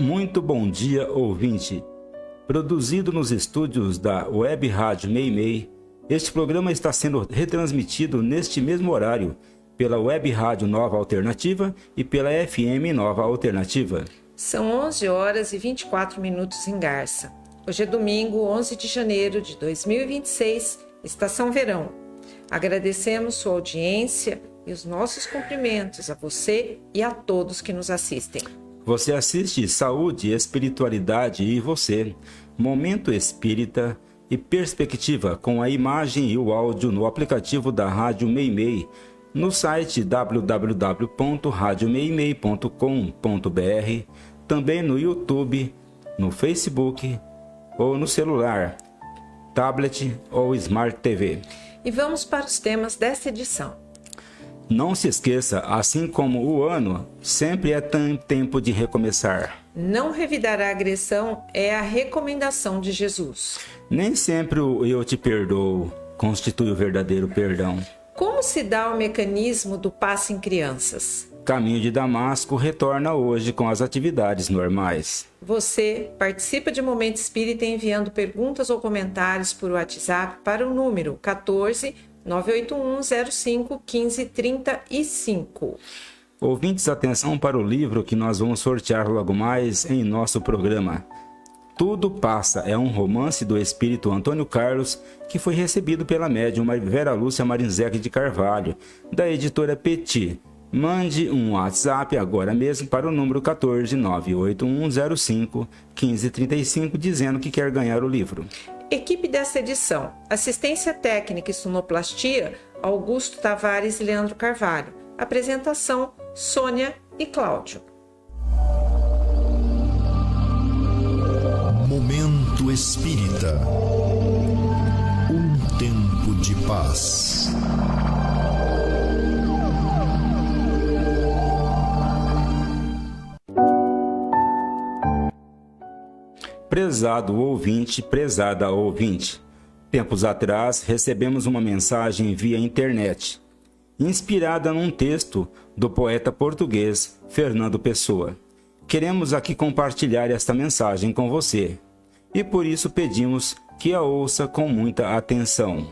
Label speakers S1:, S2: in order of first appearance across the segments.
S1: Muito bom dia, ouvinte. Produzido nos estúdios da Web Rádio Meimei, este programa está sendo retransmitido neste mesmo horário pela Web Rádio Nova Alternativa e pela FM Nova Alternativa.
S2: São 11 horas e 24 minutos em Garça. Hoje é domingo, 11 de janeiro de 2026, estação verão. Agradecemos sua audiência e os nossos cumprimentos a você e a todos que nos assistem.
S1: Você assiste Saúde, Espiritualidade e Você, Momento Espírita e Perspectiva com a imagem e o áudio no aplicativo da Rádio Meimei, no site www.radiomeimei.com.br, também no YouTube, no Facebook ou no celular, tablet ou Smart TV.
S2: E vamos para os temas desta edição.
S1: Não se esqueça, assim como o ano, sempre é tempo de recomeçar.
S2: Não revidar a agressão é a recomendação de Jesus.
S1: Nem sempre o eu te perdoo constitui o verdadeiro perdão.
S2: Como se dá o mecanismo do passe em crianças?
S1: Caminho de Damasco retorna hoje com as atividades normais.
S2: Você participa de Momento Espírita enviando perguntas ou comentários por WhatsApp para o número 14 981 05 15 35.
S1: Ouvintes, atenção para o livro que nós vamos sortear logo mais em nosso programa. Tudo Passa é um romance do espírito Antônio Carlos que foi recebido pela médium Vera Lúcia Marinzec de Carvalho, da editora Petit. Mande um WhatsApp agora mesmo para o número 14 981 05 15 35 dizendo que quer ganhar o livro.
S2: Equipe desta edição: assistência técnica e sonoplastia, Augusto Tavares e Leandro Carvalho. Apresentação: Sônia e Cláudio.
S3: Momento Espírita. Um tempo de paz.
S1: Prezado ouvinte, prezada ouvinte, tempos atrás recebemos uma mensagem via internet, inspirada num texto do poeta português Fernando Pessoa. Queremos aqui compartilhar esta mensagem com você, e por isso pedimos que a ouça com muita atenção.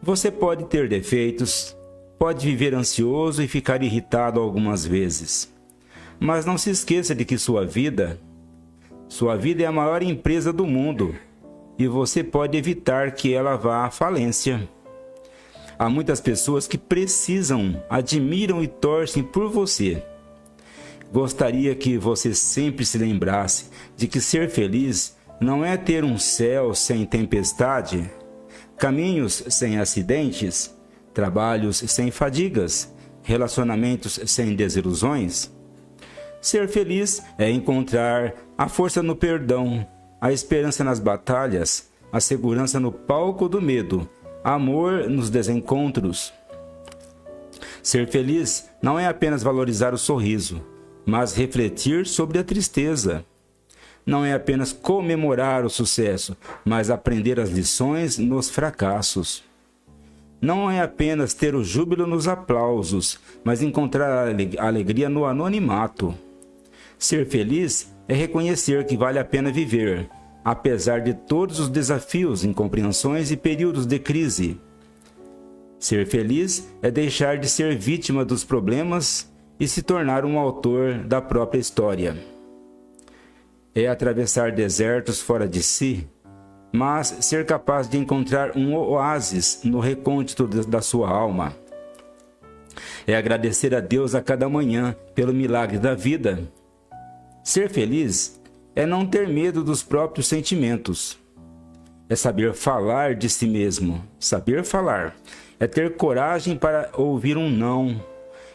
S1: Você pode ter defeitos, pode viver ansioso e ficar irritado algumas vezes, mas não se esqueça de que sua vida é a maior empresa do mundo e você pode evitar que ela vá à falência. Há muitas pessoas que precisam, admiram e torcem por você. Gostaria que você sempre se lembrasse de que ser feliz não é ter um céu sem tempestade, caminhos sem acidentes, trabalhos sem fadigas, relacionamentos sem desilusões. Ser feliz é encontrar a força no perdão, a esperança nas batalhas, a segurança no palco do medo, amor nos desencontros. Ser feliz não é apenas valorizar o sorriso, mas refletir sobre a tristeza. Não é apenas comemorar o sucesso, mas aprender as lições nos fracassos. Não é apenas ter o júbilo nos aplausos, mas encontrar a alegria no anonimato. Ser feliz é reconhecer que vale a pena viver, apesar de todos os desafios, incompreensões e períodos de crise. Ser feliz é deixar de ser vítima dos problemas e se tornar um autor da própria história. É atravessar desertos fora de si, mas ser capaz de encontrar um oásis no recôndito da sua alma. É agradecer a Deus a cada manhã pelo milagre da vida. Ser feliz é não ter medo dos próprios sentimentos. É saber falar de si mesmo. Saber falar. É ter coragem para ouvir um não.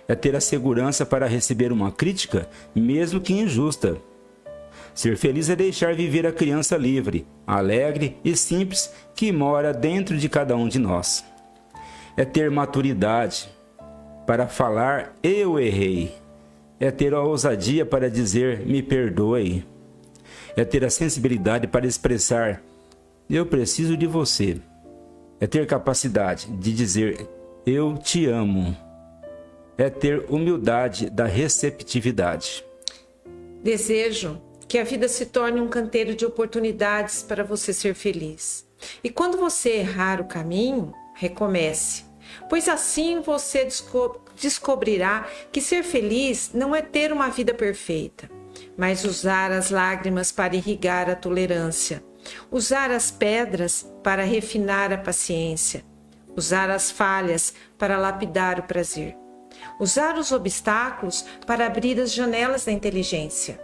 S1: É ter a segurança para receber uma crítica, mesmo que injusta. Ser feliz é deixar viver a criança livre, alegre e simples que mora dentro de cada um de nós. É ter maturidade para falar eu errei. É ter a ousadia para dizer me perdoe. É ter a sensibilidade para expressar eu preciso de você. É ter capacidade de dizer eu te amo. É ter humildade da receptividade.
S2: Desejo que a vida se torne um canteiro de oportunidades para você ser feliz. E quando você errar o caminho, recomece, pois assim você descobrirá que ser feliz não é ter uma vida perfeita, mas usar as lágrimas para irrigar a tolerância, usar as pedras para refinar a paciência, usar as falhas para lapidar o prazer, usar os obstáculos para abrir as janelas da inteligência.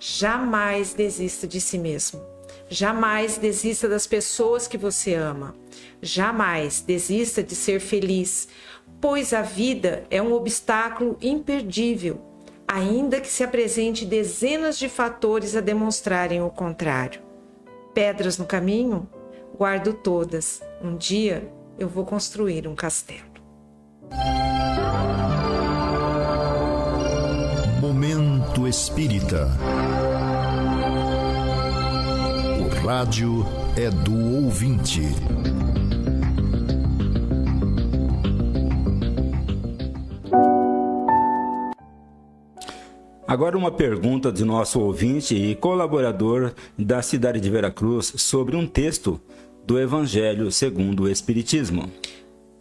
S2: Jamais desista de si mesmo. Jamais desista das pessoas que você ama. Jamais desista de ser feliz, pois a vida é um obstáculo imperdível, ainda que se apresente dezenas de fatores a demonstrarem o contrário. Pedras no caminho? Guardo todas. Um dia eu vou construir um castelo.
S3: Momento Espírita. O rádio é do ouvinte.
S1: Agora uma pergunta de nosso ouvinte e colaborador da cidade de Veracruz sobre um texto do Evangelho segundo o Espiritismo.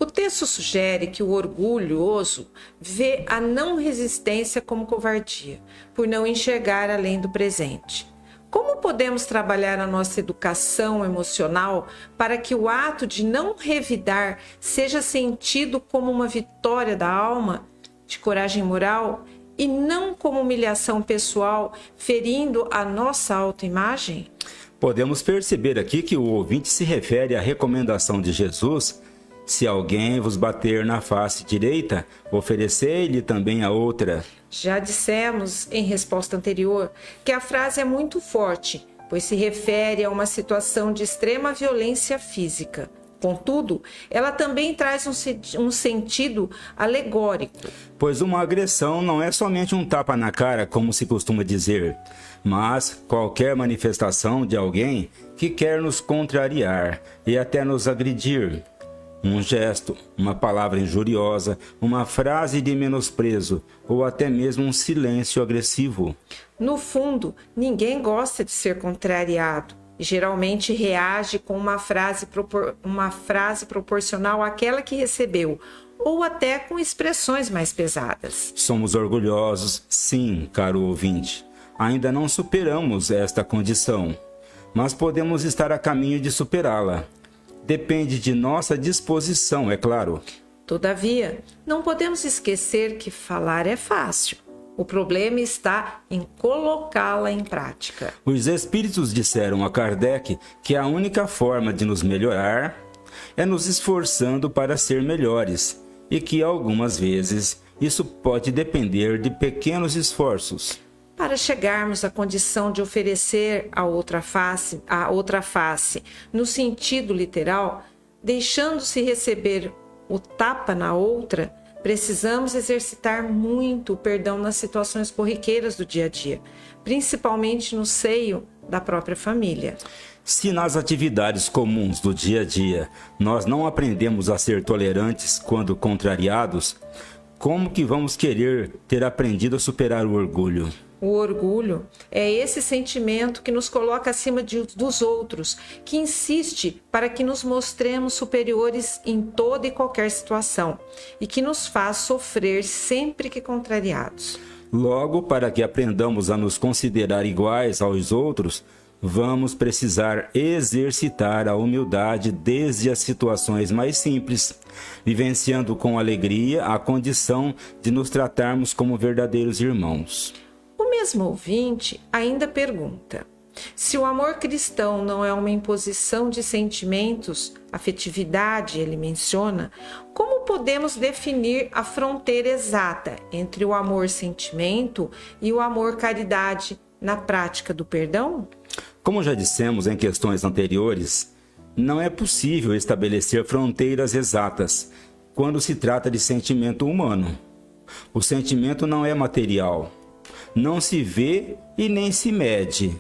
S2: O texto sugere que o orgulhoso vê a não resistência como covardia, por não enxergar além do presente. Como podemos trabalhar a nossa educação emocional para que o ato de não revidar seja sentido como uma vitória da alma, de coragem moral, e não como humilhação pessoal, ferindo a nossa autoimagem?
S1: Podemos perceber aqui que o ouvinte se refere à recomendação de Jesus: se alguém vos bater na face direita, oferecei-lhe também a outra.
S2: Já dissemos, em resposta anterior, que a frase é muito forte, pois se refere a uma situação de extrema violência física. Contudo, ela também traz um sentido alegórico.
S1: Pois uma agressão não é somente um tapa na cara, como se costuma dizer, mas qualquer manifestação de alguém que quer nos contrariar e até nos agredir. Um gesto, uma palavra injuriosa, uma frase de menosprezo ou até mesmo um silêncio agressivo.
S2: No fundo, ninguém gosta de ser contrariado e geralmente reage com uma frase proporcional àquela que recebeu, ou até com expressões mais pesadas.
S1: Somos orgulhosos, sim, caro ouvinte. Ainda não superamos esta condição, mas podemos estar a caminho de superá-la. Depende de nossa disposição, é claro.
S2: Todavia, não podemos esquecer que falar é fácil. O problema está em colocá-la em prática.
S1: Os espíritos disseram a Kardec que a única forma de nos melhorar é nos esforçando para ser melhores e que algumas vezes isso pode depender de pequenos esforços.
S2: Para chegarmos à condição de oferecer a outra face, no sentido literal, deixando-se receber o tapa na outra, precisamos exercitar muito o perdão nas situações corriqueiras do dia a dia, principalmente no seio da própria família.
S1: Se nas atividades comuns do dia a dia nós não aprendemos a ser tolerantes quando contrariados, como que vamos querer ter aprendido a superar o orgulho?
S2: O orgulho é esse sentimento que nos coloca acima dos outros, que insiste para que nos mostremos superiores em toda e qualquer situação e que nos faz sofrer sempre que contrariados.
S1: Logo, para que aprendamos a nos considerar iguais aos outros, vamos precisar exercitar a humildade desde as situações mais simples, vivenciando com alegria a condição de nos tratarmos como verdadeiros irmãos.
S2: O mesmo ouvinte ainda pergunta: se o amor cristão não é uma imposição de sentimentos, afetividade, ele menciona, como podemos definir a fronteira exata entre o amor-sentimento e o amor-caridade na prática do perdão?
S1: Como já dissemos em questões anteriores, não é possível estabelecer fronteiras exatas quando se trata de sentimento humano. O sentimento não é material. Não se vê e nem se mede.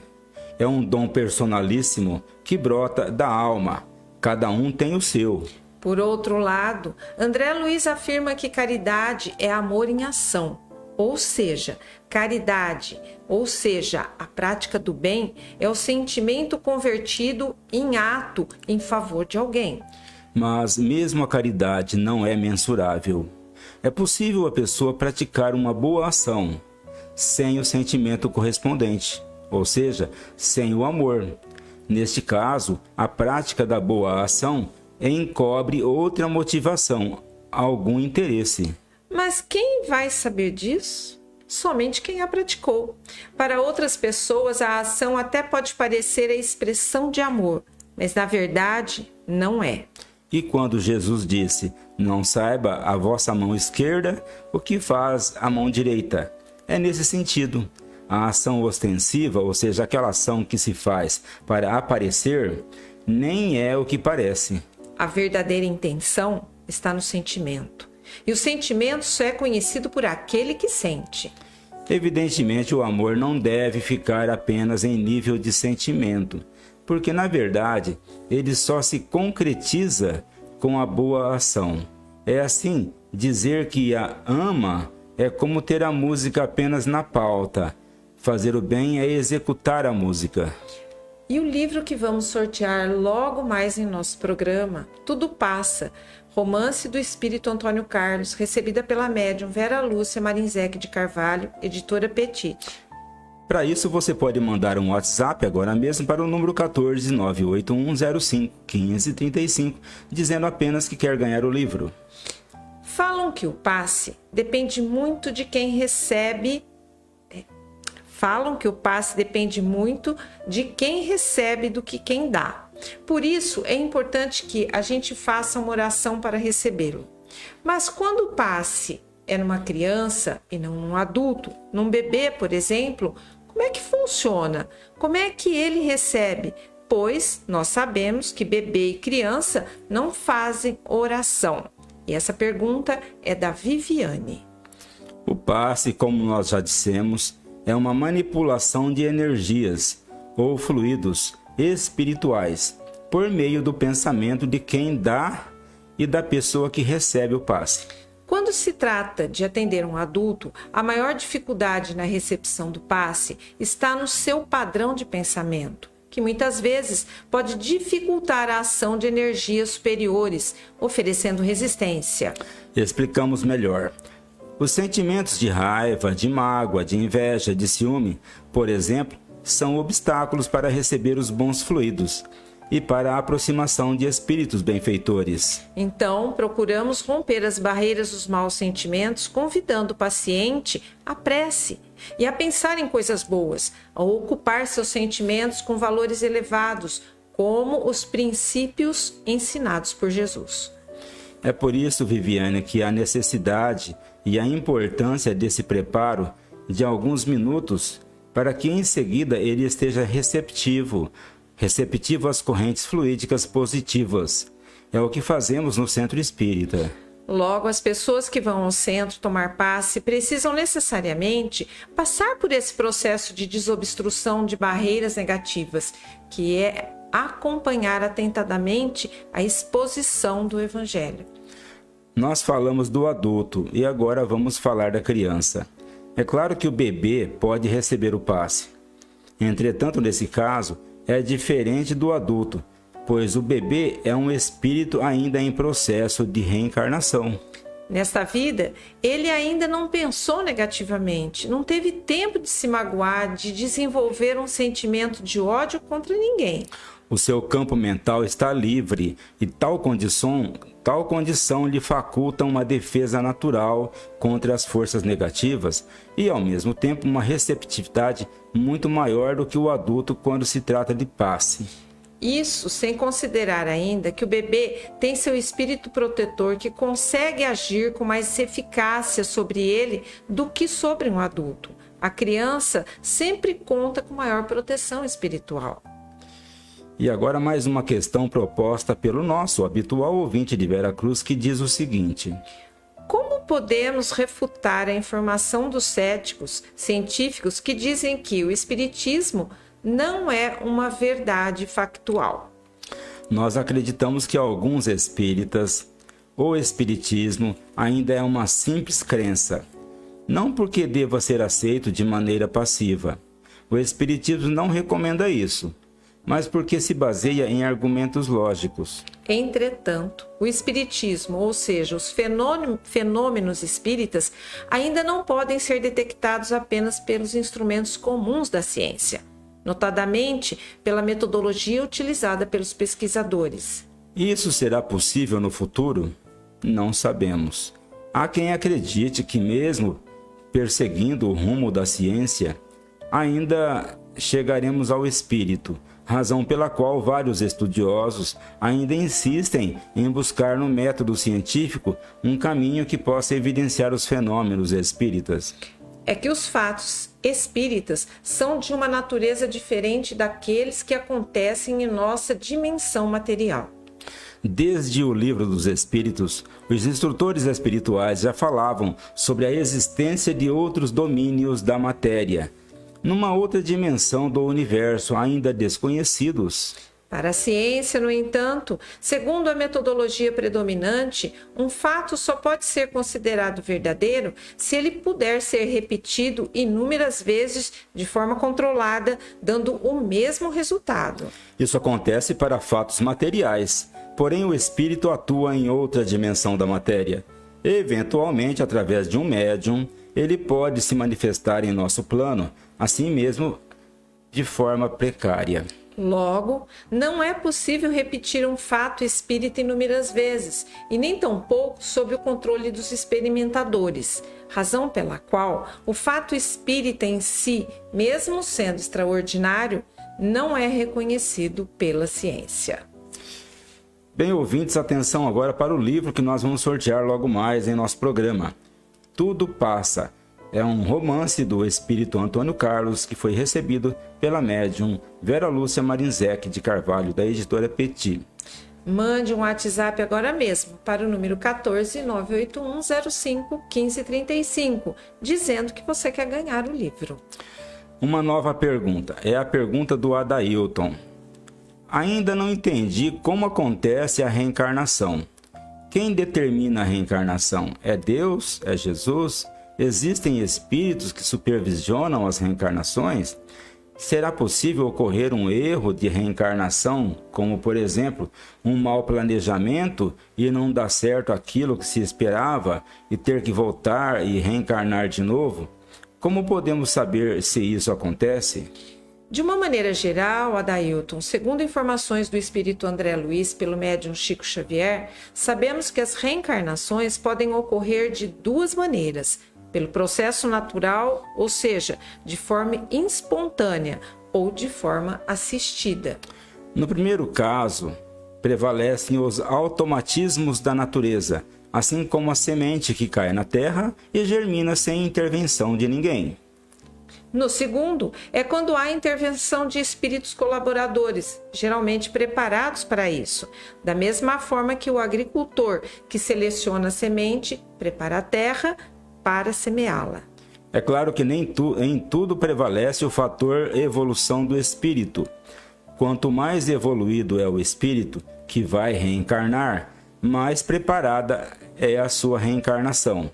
S1: É um dom personalíssimo que brota da alma. Cada um tem o seu.
S2: Por outro lado, André Luiz afirma que caridade é amor em ação. Ou seja, caridade, ou seja, a prática do bem, é o sentimento convertido em ato em favor de alguém.
S1: Mas mesmo a caridade não é mensurável. É possível a pessoa praticar uma boa ação sem o sentimento correspondente, ou seja, sem o amor. Neste caso, a prática da boa ação encobre outra motivação, algum interesse.
S2: Mas quem vai saber disso? Somente quem a praticou. Para outras pessoas, a ação até pode parecer a expressão de amor, mas na verdade não é.
S1: E quando Jesus disse, não saiba a vossa mão esquerda o que faz a mão direita, é nesse sentido. A ação ostensiva, ou seja, aquela ação que se faz para aparecer, nem é o que parece.
S2: A verdadeira intenção está no sentimento. E o sentimento só é conhecido por aquele que sente.
S1: Evidentemente, o amor não deve ficar apenas em nível de sentimento, porque, na verdade, ele só se concretiza com a boa ação. É assim, dizer que a ama é como ter a música apenas na pauta. Fazer o bem é executar a música.
S2: E o livro que vamos sortear logo mais em nosso programa, Tudo Passa, romance do espírito Antônio Carlos, recebida pela médium Vera Lúcia Marinzec de Carvalho, editora Petit.
S1: Para isso, você pode mandar um WhatsApp agora mesmo para o número 14 98105 1535, dizendo apenas que quer ganhar o livro.
S2: Falam que o passe depende muito de quem recebe. Falam que o passe depende muito de quem recebe do que quem dá. Por isso, é importante que a gente faça uma oração para recebê-lo. Mas quando o passe é numa criança e não num adulto, num bebê, por exemplo, como é que funciona? Como é que ele recebe? Pois nós sabemos que bebê e criança não fazem oração. E essa pergunta é da Viviane.
S1: O passe, como nós já dissemos, é uma manipulação de energias ou fluidos espirituais por meio do pensamento de quem dá e da pessoa que recebe o passe.
S2: Quando se trata de atender um adulto, a maior dificuldade na recepção do passe está no seu padrão de pensamento, que muitas vezes pode dificultar a ação de energias superiores, oferecendo resistência.
S1: Explicamos melhor. Os sentimentos de raiva, de mágoa, de inveja, de ciúme, por exemplo, são obstáculos para receber os bons fluidos e para a aproximação de espíritos benfeitores.
S2: Então, procuramos romper as barreiras dos maus sentimentos, convidando o paciente à prece e a pensar em coisas boas, a ocupar seus sentimentos com valores elevados, como os princípios ensinados por Jesus.
S1: É por isso, Viviane, que a necessidade e a importância desse preparo de alguns minutos para que em seguida ele esteja receptivo às correntes fluídicas positivas. É o que fazemos no Centro Espírita.
S2: Logo, as pessoas que vão ao centro tomar passe precisam necessariamente passar por esse processo de desobstrução de barreiras negativas, que é acompanhar atentamente a exposição do Evangelho.
S1: Nós falamos do adulto e agora vamos falar da criança. É claro que o bebê pode receber o passe. Entretanto, nesse caso, é diferente do adulto, pois o bebê é um espírito ainda em processo de reencarnação.
S2: Nesta vida, ele ainda não pensou negativamente, não teve tempo de se magoar, de desenvolver um sentimento de ódio contra ninguém.
S1: O seu campo mental está livre e tal condição lhe faculta uma defesa natural contra as forças negativas e, ao mesmo tempo, uma receptividade muito maior do que o adulto quando se trata de passe.
S2: Isso sem considerar ainda que o bebê tem seu espírito protetor que consegue agir com mais eficácia sobre ele do que sobre um adulto. A criança sempre conta com maior proteção espiritual.
S1: E agora mais uma questão proposta pelo nosso habitual ouvinte de Veracruz, que diz o seguinte:
S2: como podemos refutar a informação dos céticos científicos que dizem que o espiritismo não é uma verdade factual?
S1: Nós acreditamos que alguns espíritas, o espiritismo ainda é uma simples crença, não porque deva ser aceito de maneira passiva. O Espiritismo não recomenda isso, mas porque se baseia em argumentos lógicos.
S2: Entretanto, o espiritismo, ou seja, os fenômenos espíritas, ainda não podem ser detectados apenas pelos instrumentos comuns da ciência, notadamente pela metodologia utilizada pelos pesquisadores.
S1: Isso será possível no futuro? Não sabemos. Há quem acredite que, mesmo perseguindo o rumo da ciência, ainda chegaremos ao espírito, razão pela qual vários estudiosos ainda insistem em buscar no método científico um caminho que possa evidenciar os fenômenos espíritas.
S2: É que os fatos espíritas são de uma natureza diferente daqueles que acontecem em nossa dimensão material.
S1: Desde o Livro dos Espíritos, os instrutores espirituais já falavam sobre a existência de outros domínios da matéria, numa outra dimensão do universo ainda desconhecidos.
S2: Para a ciência, no entanto, segundo a metodologia predominante, um fato só pode ser considerado verdadeiro se ele puder ser repetido inúmeras vezes de forma controlada, dando o mesmo resultado.
S1: Isso acontece para fatos materiais, porém o espírito atua em outra dimensão da matéria. Eventualmente, através de um médium, ele pode se manifestar em nosso plano, assim mesmo de forma precária.
S2: Logo, não é possível repetir um fato espírita inúmeras vezes, e nem tampouco sob o controle dos experimentadores, razão pela qual o fato espírita em si, mesmo sendo extraordinário, não é reconhecido pela ciência.
S1: Bem, ouvintes, atenção agora para o livro que nós vamos sortear logo mais em nosso programa. Tudo Passa. É um romance do espírito Antônio Carlos que foi recebido pela médium Vera Lúcia Marinzec de Carvalho, da editora Petit.
S2: Mande um WhatsApp agora mesmo para o número 14 98105 1535, dizendo que você quer ganhar o livro.
S1: Uma nova pergunta. É a pergunta do Adailton. Ainda não entendi como acontece a reencarnação. Quem determina a reencarnação? É Deus? É Jesus? Existem espíritos que supervisionam as reencarnações? Será possível ocorrer um erro de reencarnação, como, por exemplo, um mau planejamento e não dar certo aquilo que se esperava e ter que voltar e reencarnar de novo? Como podemos saber se isso acontece?
S2: De uma maneira geral, Adailton, segundo informações do espírito André Luiz pelo médium Chico Xavier, sabemos que as reencarnações podem ocorrer de duas maneiras: pelo processo natural, ou seja, de forma espontânea, ou de forma assistida.
S1: No primeiro caso, prevalecem os automatismos da natureza, assim como a semente que cai na terra e germina sem intervenção de ninguém.
S2: No segundo, é quando há intervenção de espíritos colaboradores, geralmente preparados para isso, da mesma forma que o agricultor que seleciona a semente, prepara a terra para semeá-la.
S1: É claro que nem em tudo prevalece o fator evolução do espírito. Quanto mais evoluído é o espírito que vai reencarnar, mais preparada é a sua reencarnação.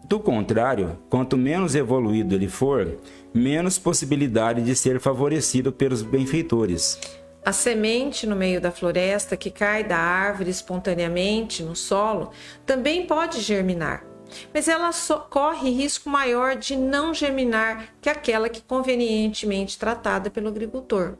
S1: Do contrário, quanto menos evoluído ele for, menos possibilidade de ser favorecido pelos benfeitores.
S2: A semente no meio da floresta que cai da árvore espontaneamente no solo também pode germinar, mas ela corre risco maior de não germinar que aquela que convenientemente tratada pelo agricultor.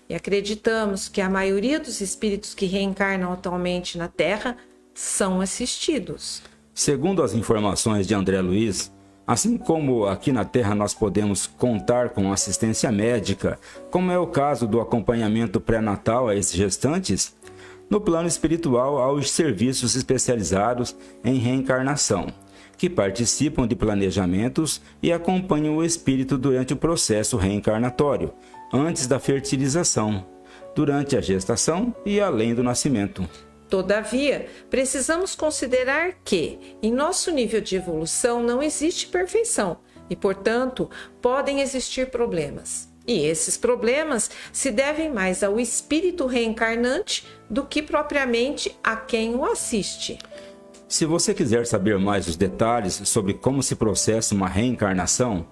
S2: E acreditamos que a maioria dos espíritos que reencarnam atualmente na Terra são assistidos.
S1: Segundo as informações de André Luiz, assim como aqui na Terra nós podemos contar com assistência médica, como é o caso do acompanhamento pré-natal a esses gestantes, no plano espiritual há os serviços especializados em reencarnação, que participam de planejamentos e acompanham o espírito durante o processo reencarnatório, antes da fertilização, durante a gestação e além do nascimento.
S2: Todavia, precisamos considerar que, em nosso nível de evolução, não existe perfeição e, portanto, podem existir problemas. E esses problemas se devem mais ao espírito reencarnante do que propriamente a quem o assiste.
S1: Se você quiser saber mais os detalhes sobre como se processa uma reencarnação,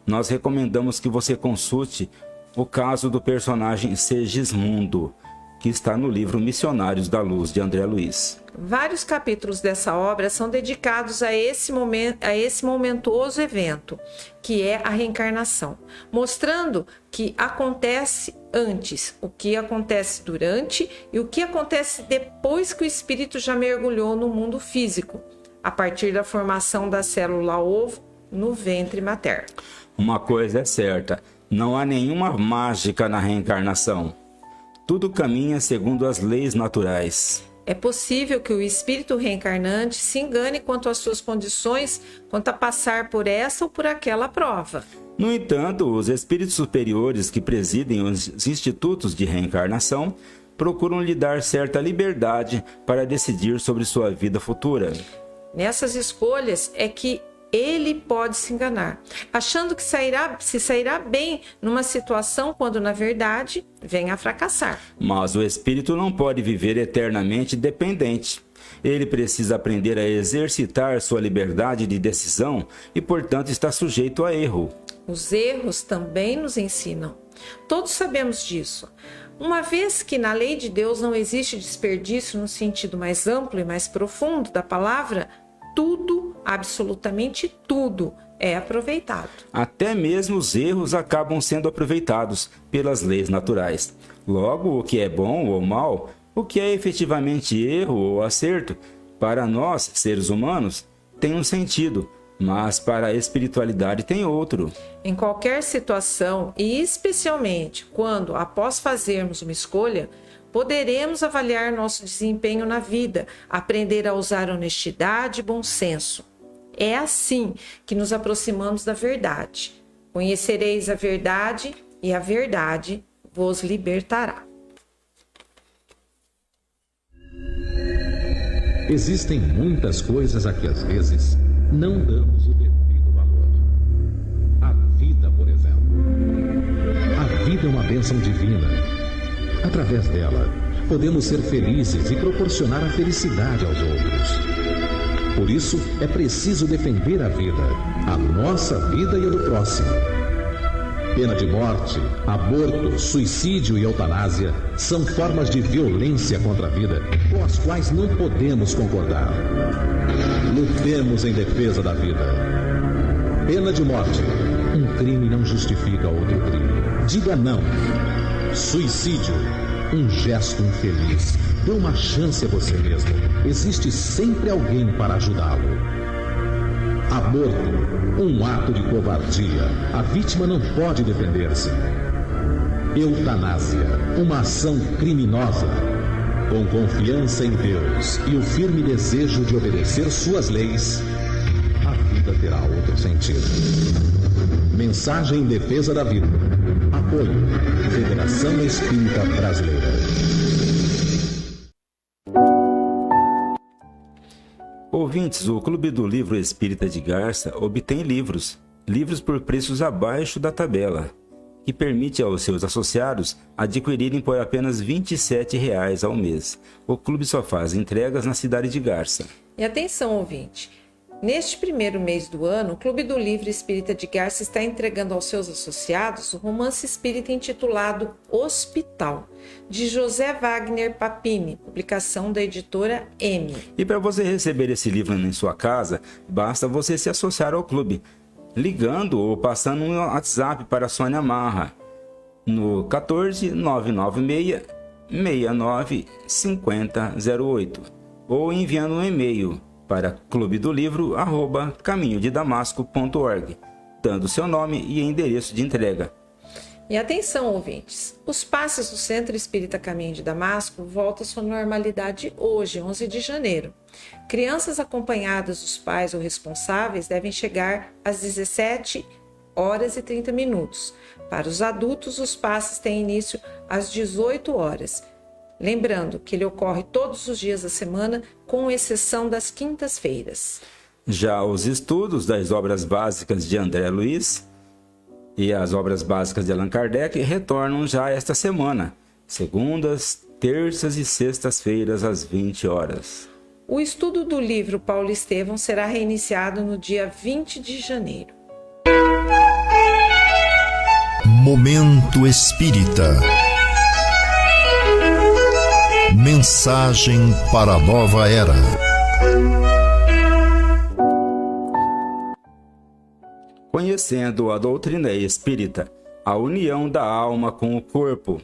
S1: nós recomendamos que você consulte o caso do personagem Segismundo, que está no livro Missionários da Luz, de André Luiz.
S2: Vários capítulos dessa obra são dedicados a esse momentoso evento, que é a reencarnação, mostrando que acontece antes, o que acontece durante e o que acontece depois que o espírito já mergulhou no mundo físico, a partir da formação da célula ovo no ventre materno.
S1: Uma coisa é certa, não há nenhuma mágica na reencarnação. Tudo caminha segundo as leis naturais.
S2: É possível que o espírito reencarnante se engane quanto às suas condições, quanto a passar por essa ou por aquela prova.
S1: No entanto, os espíritos superiores que presidem os institutos de reencarnação procuram lhe dar certa liberdade para decidir sobre sua vida futura.
S2: Nessas escolhas é que ele pode se enganar, achando que se sairá bem numa situação quando, na verdade, vem a fracassar.
S1: Mas o espírito não pode viver eternamente dependente. Ele precisa aprender a exercitar sua liberdade de decisão e, portanto, está sujeito a erro.
S2: Os erros também nos ensinam. Todos sabemos disso. Uma vez que na lei de Deus não existe desperdício no sentido mais amplo e mais profundo da palavra, tudo, absolutamente tudo, é aproveitado.
S1: Até mesmo os erros acabam sendo aproveitados pelas leis naturais. Logo, o que é bom ou mal, o que é efetivamente erro ou acerto, para nós, seres humanos, tem um sentido, mas para a espiritualidade tem outro.
S2: Em qualquer situação, e especialmente quando, após fazermos uma escolha, poderemos avaliar nosso desempenho na vida, aprender a usar honestidade e bom senso. É assim que nos aproximamos da verdade. Conhecereis a verdade e a verdade vos libertará.
S4: Existem muitas coisas a que às vezes não damos o devido valor. A vida, por exemplo. A vida é uma bênção divina. Através dela, podemos ser felizes e proporcionar a felicidade aos outros. Por isso, é preciso defender a vida, a nossa vida e a do próximo. Pena de morte, aborto, suicídio e eutanásia são formas de violência contra a vida com as quais não podemos concordar. Lutemos em defesa da vida. Pena de morte. Um crime não justifica outro crime. Diga não. Suicídio, um gesto infeliz. Dê uma chance a você mesmo. Existe sempre alguém para ajudá-lo. Aborto, um ato de covardia. A vítima não pode defender-se. Eutanásia, uma ação criminosa. Com confiança em Deus e o firme desejo de obedecer suas leis, a vida terá outro sentido. Mensagem em defesa da vida. Apoio Federação Espírita Brasileira.
S1: Ouvintes, o Clube do Livro Espírita de Garça obtém livros por preços abaixo da tabela, que permite aos seus associados adquirirem por apenas R$ 27,00 ao mês. O clube só faz entregas na cidade de Garça.
S2: E atenção, ouvinte! Neste primeiro mês do ano, o Clube do Livro Espírita de Garça está entregando aos seus associados o romance espírita intitulado Hospital, de José Wagner Papini, publicação da editora M.
S1: E para você receber esse livro em sua casa, basta você se associar ao clube, ligando ou passando um WhatsApp para a Sônia Marra, no 14 996 69 5008, ou enviando um e-mail para clubedolivro@caminhodedamasco.org, dando seu nome e endereço de entrega.
S2: E atenção, ouvintes! Os passes do Centro Espírita Caminho de Damasco voltam à sua normalidade hoje, 11 de janeiro. Crianças acompanhadas dos pais ou responsáveis devem chegar às 17h30. Para os adultos, os passes têm início às 18h. Lembrando que ele ocorre todos os dias da semana, com exceção das quintas-feiras.
S1: Já os estudos das obras básicas de André Luiz e as obras básicas de Allan Kardec retornam já esta semana, segundas, terças e sextas-feiras às 20h.
S2: O estudo do livro Paulo Estevão será reiniciado no dia 20 de janeiro.
S3: Momento Espírita. Mensagem para a nova era.
S1: Conhecendo a doutrina espírita, a união da alma com o corpo.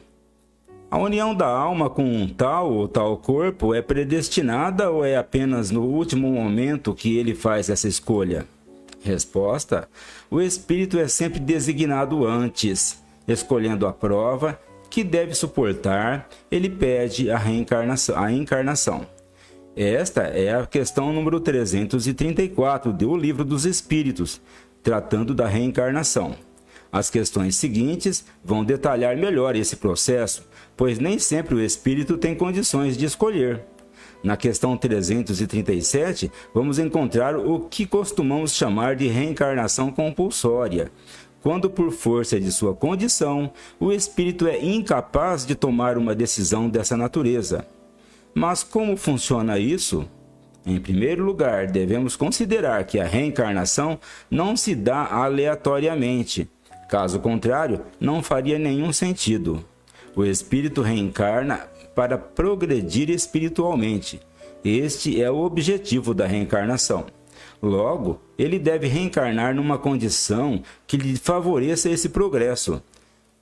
S1: A união da alma com um tal ou tal corpo é predestinada ou é apenas no último momento que ele faz essa escolha? Resposta: o espírito é sempre designado antes. Escolhendo a prova que deve suportar, ele pede a encarnação. Esta é a questão número 334 do Livro dos Espíritos, tratando da reencarnação. As questões seguintes vão detalhar melhor esse processo, pois nem sempre o espírito tem condições de escolher. Na questão 337, vamos encontrar o que costumamos chamar de reencarnação compulsória, quando por força de sua condição, o espírito é incapaz de tomar uma decisão dessa natureza. Mas como funciona isso? Em primeiro lugar, devemos considerar que a reencarnação não se dá aleatoriamente. Caso contrário, não faria nenhum sentido. O espírito reencarna para progredir espiritualmente. Este é o objetivo da reencarnação. Logo, ele deve reencarnar numa condição que lhe favoreça esse progresso.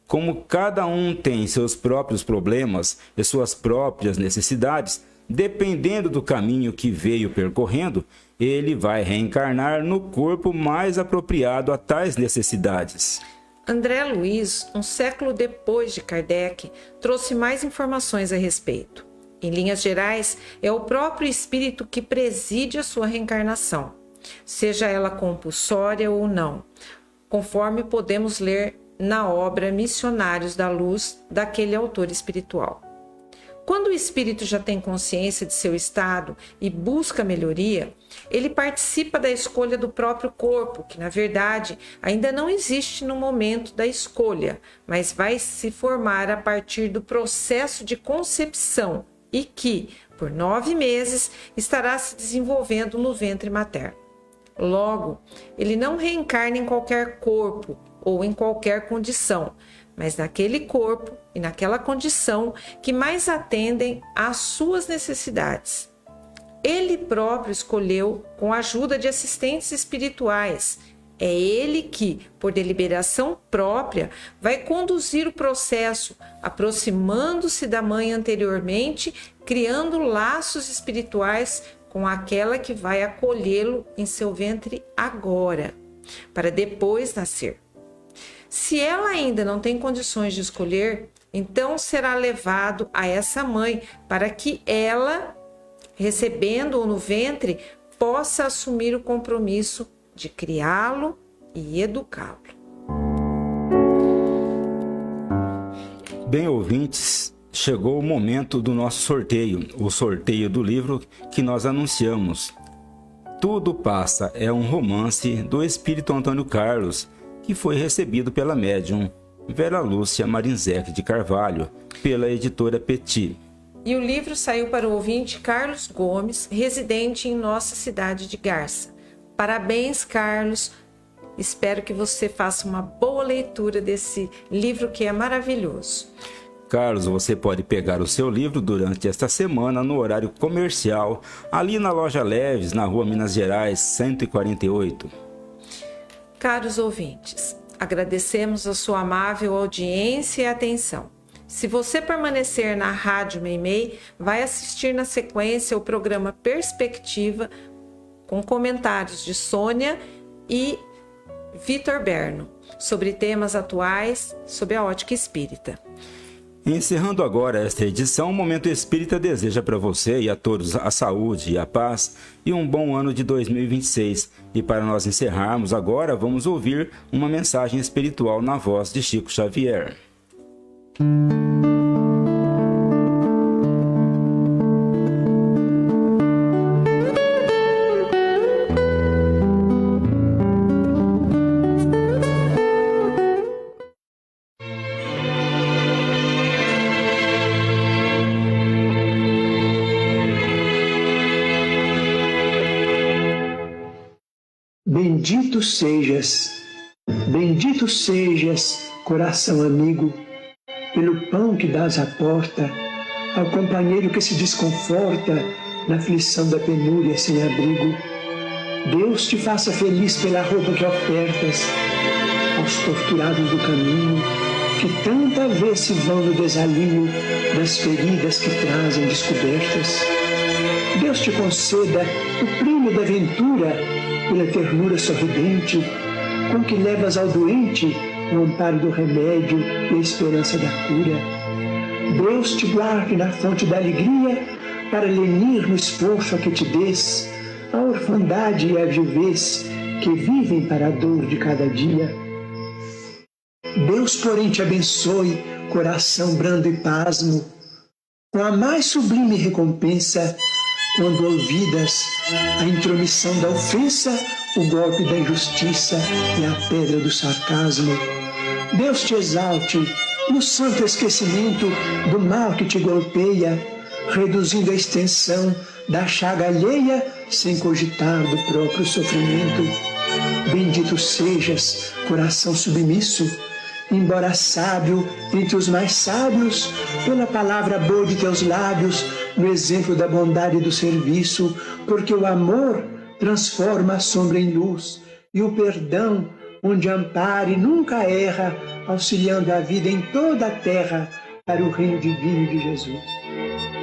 S1: Como cada um tem seus próprios problemas e suas próprias necessidades, dependendo do caminho que veio percorrendo, ele vai reencarnar no corpo mais apropriado a tais necessidades.
S2: André Luiz, um século depois de Kardec, trouxe mais informações a respeito. Em linhas gerais, é o próprio espírito que preside a sua reencarnação, seja ela compulsória ou não, conforme podemos ler na obra Missionários da Luz, daquele autor espiritual. Quando o espírito já tem consciência de seu estado e busca melhoria, ele participa da escolha do próprio corpo, que na verdade ainda não existe no momento da escolha, mas vai se formar a partir do processo de concepção e que, por 9 meses, estará se desenvolvendo no ventre materno. Logo, ele não reencarna em qualquer corpo ou em qualquer condição, mas naquele corpo e naquela condição que mais atendem às suas necessidades. Ele próprio escolheu com a ajuda de assistentes espirituais. É ele que, por deliberação própria, vai conduzir o processo, aproximando-se da mãe anteriormente, criando laços espirituais com aquela que vai acolhê-lo em seu ventre agora, para depois nascer. Se ela ainda não tem condições de escolher, então será levado a essa mãe para que ela, recebendo-o no ventre, possa assumir o compromisso de criá-lo e educá-lo.
S1: Bem, ouvintes, chegou o momento do nosso sorteio, o sorteio do livro que nós anunciamos. Tudo Passa é um romance do espírito Antônio Carlos, que foi recebido pela médium Vera Lúcia Marinzec de Carvalho, pela editora Petit.
S2: E o livro saiu para o ouvinte Carlos Gomes, residente em nossa cidade de Garça. Parabéns, Carlos. Espero que você faça uma boa leitura desse livro que é maravilhoso.
S1: Carlos, você pode pegar o seu livro durante esta semana no horário comercial, ali na Loja Leves, na Rua Minas Gerais, 148.
S2: Caros ouvintes, agradecemos a sua amável audiência e atenção. Se você permanecer na Rádio Meimei, vai assistir na sequência o programa Perspectiva, com comentários de Sônia e Vitor Berno, sobre temas atuais, sob a ótica espírita.
S1: Encerrando agora esta edição, o Momento Espírita deseja para você e a todos a saúde e a paz e um bom ano de 2026. E para nós encerrarmos agora, vamos ouvir uma mensagem espiritual na voz de Chico Xavier.
S5: bendito sejas, coração amigo, pelo pão que dás à porta, ao companheiro que se desconforta na aflição da penúria sem abrigo. Deus te faça feliz pela roupa que ofertas aos torturados do caminho, que tanta vez se vão no desalinho das feridas que trazem descobertas. Deus te conceda o prêmio da ventura pela ternura sorridente, com que levas ao doente o amparo do remédio e a esperança da cura. Deus te guarde na fonte da alegria, para lenir no esforço a que te des a orfandade e a viuvez que vivem para a dor de cada dia. Deus, porém, te abençoe, coração brando e pasmo, com a mais sublime recompensa, quando ouvidas a intromissão da ofensa, o golpe da injustiça e a pedra do sarcasmo. Deus te exalte no santo esquecimento do mal que te golpeia, reduzindo a extensão da chaga alheia sem cogitar do próprio sofrimento. Bendito sejas, coração submisso, embora sábio entre os mais sábios, pela palavra boa de teus lábios, no exemplo da bondade e do serviço, porque o amor transforma a sombra em luz, e o perdão, onde ampare, nunca erra, auxiliando a vida em toda a terra para o reino divino de Jesus.